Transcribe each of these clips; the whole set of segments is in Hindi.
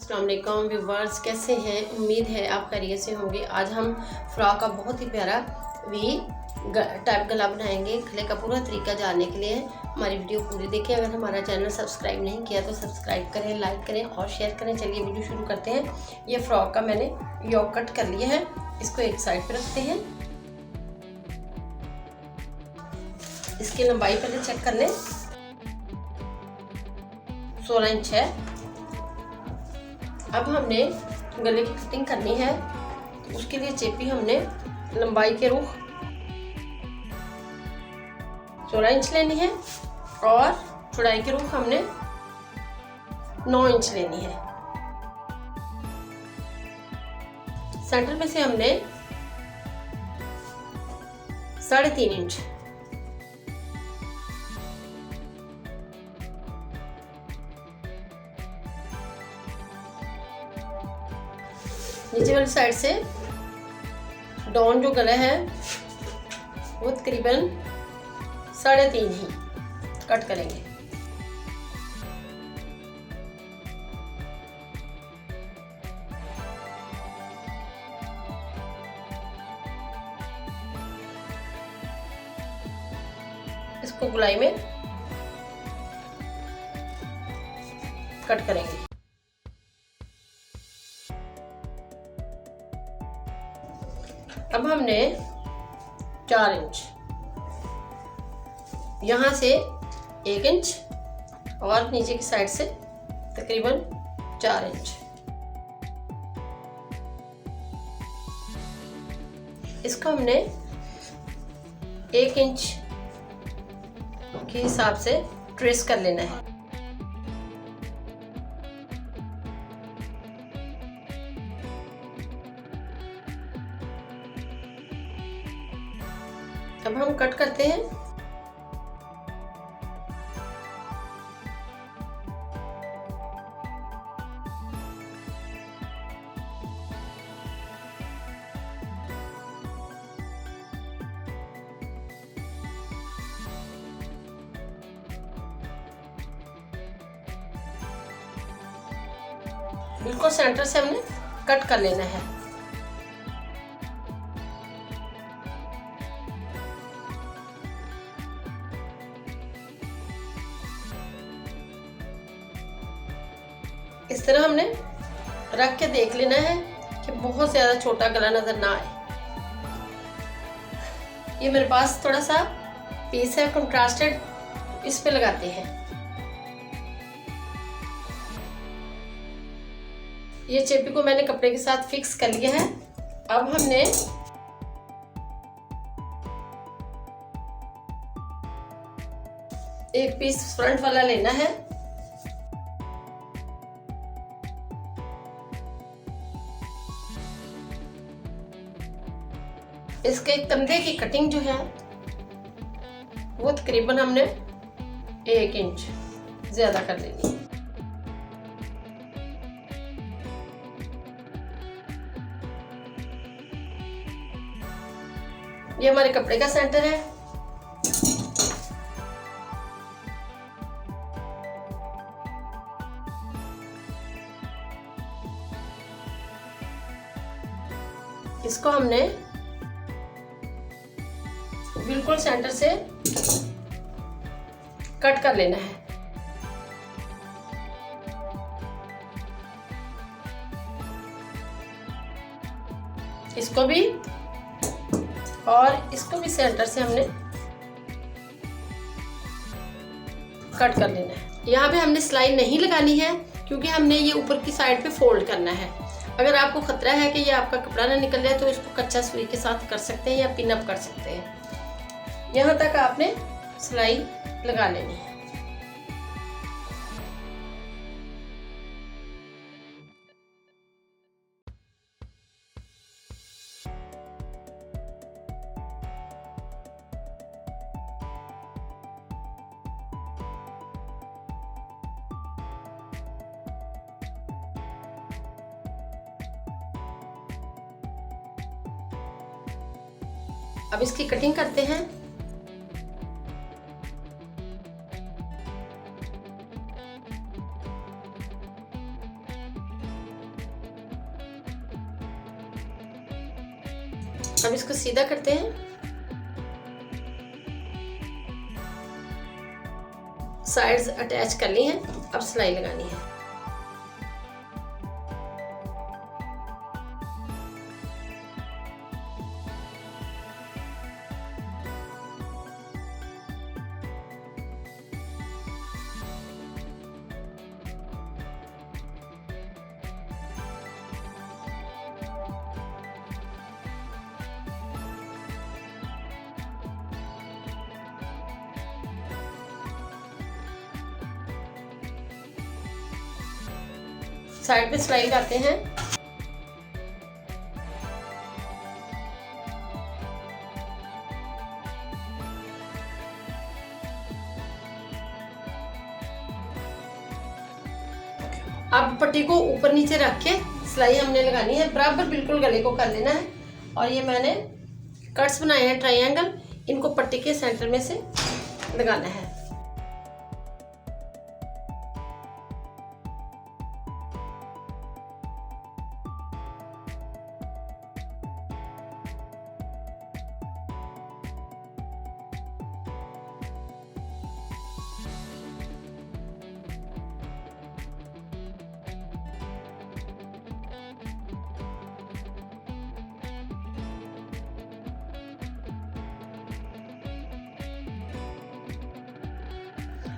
अस्सलाम वालेकुम व्यूवर्स, कैसे हैं? उम्मीद है आप खैरियत से होंगे। आज हम फ्रॉक का बहुत ही प्यारा वी टाइप गला बनाएंगे। गले का पूरा तरीका जानने के लिए हमारी वीडियो पूरी देखें। अगर हमारा चैनल सब्सक्राइब नहीं किया तो सब्सक्राइब करें, लाइक करें और शेयर करें। चलिए वीडियो शुरू करते हैं। ये फ्रॉक का मैंने योक कट कर लिया है, इसको एक साइड पर रखते हैं। इसकी लंबाई पहले चेक कर लें, 16 इंच है। अब हमने गले की कटिंग करनी है, उसके लिए चेपी हमने लंबाई के रुख 16 इंच लेनी है और चौड़ाई के रुख हमने 9 इंच लेनी है। सेंटर में से हमने 3.5 इंच नीचे वाली साइड से डाउन जो गला है वो तकरीबन 3.5 ही कट करेंगे। इसको गोलाई में कट करेंगे। अब हमने 4 इंच यहाँ से 1 इंच और नीचे की साइड से तकरीबन 4 इंच इसको हमने 1 इंच के हिसाब से ट्रेस कर लेना है। अब हम कट करते हैं। बिल्कुल सेंटर से हमने कट कर लेना है। इस तरह हमने रख के देख लेना है कि बहुत ज़्यादा छोटा गला नज़र ना आए। ये मेरे पास थोड़ा सा पीस है कंट्रास्टेड, इस पे लगाते हैं। ये चेपी को मैंने कपड़े के साथ फिक्स कर लिया है। अब हमने एक पीस फ्रंट वाला लेना है। इसके कंधे की कटिंग जो है वो तकरीबन हमने 1 इंच ज्यादा कर लेनी है। ये हमारे कपड़े का सेंटर है। इसको हमने बिल्कुल सेंटर से कट कर लेना है। इसको भी और इसको भी सेंटर से हमने कट कर लेना है। यहाँ पे हमने सिलाई नहीं लगानी है क्योंकि हमने ये ऊपर की साइड पे फोल्ड करना है। अगर आपको खतरा है कि ये आपका कपड़ा ना निकल जाए तो इसको कच्चा सुई के साथ कर सकते हैं या पिन अप कर सकते हैं। यहाँ तक आपने सिलाई लगा लेनी है। अब इसकी कटिंग करते हैं। अब इसको सीधा करते हैं। साइड्स अटैच कर ली हैं, अब सिलाई लगानी है। साइड पे सिलाई लगाते हैं। अब पट्टी को ऊपर नीचे रख के सिलाई हमने लगानी है, बराबर बिल्कुल गले को कर लेना है। और ये मैंने कट्स बनाए हैं ट्रायंगल, इनको पट्टी के सेंटर में से लगाना है।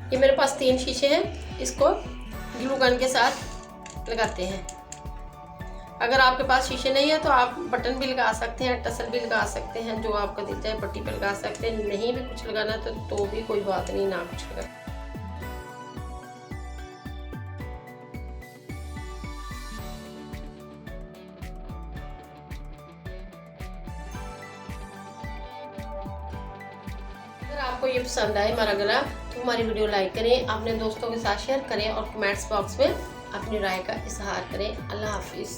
ये मेरे पास 3 शीशे हैं, इसको ग्लू गन के साथ लगाते हैं। अगर आपके पास शीशे नहीं है तो आप बटन भी लगा सकते हैं, टसल भी लगा सकते हैं, जो आपका दिल चाहे पट्टी पे लगा सकते हैं। नहीं भी कुछ लगाना तो भी कोई बात नहीं, ना कुछ लगा। अगर आपको ये पसंद आए हमारा गला तो हमारी वीडियो लाइक करें, अपने दोस्तों के साथ शेयर करें और कमेंट्स बॉक्स में अपनी राय का इजहार करें। अल्लाह हाफिज़।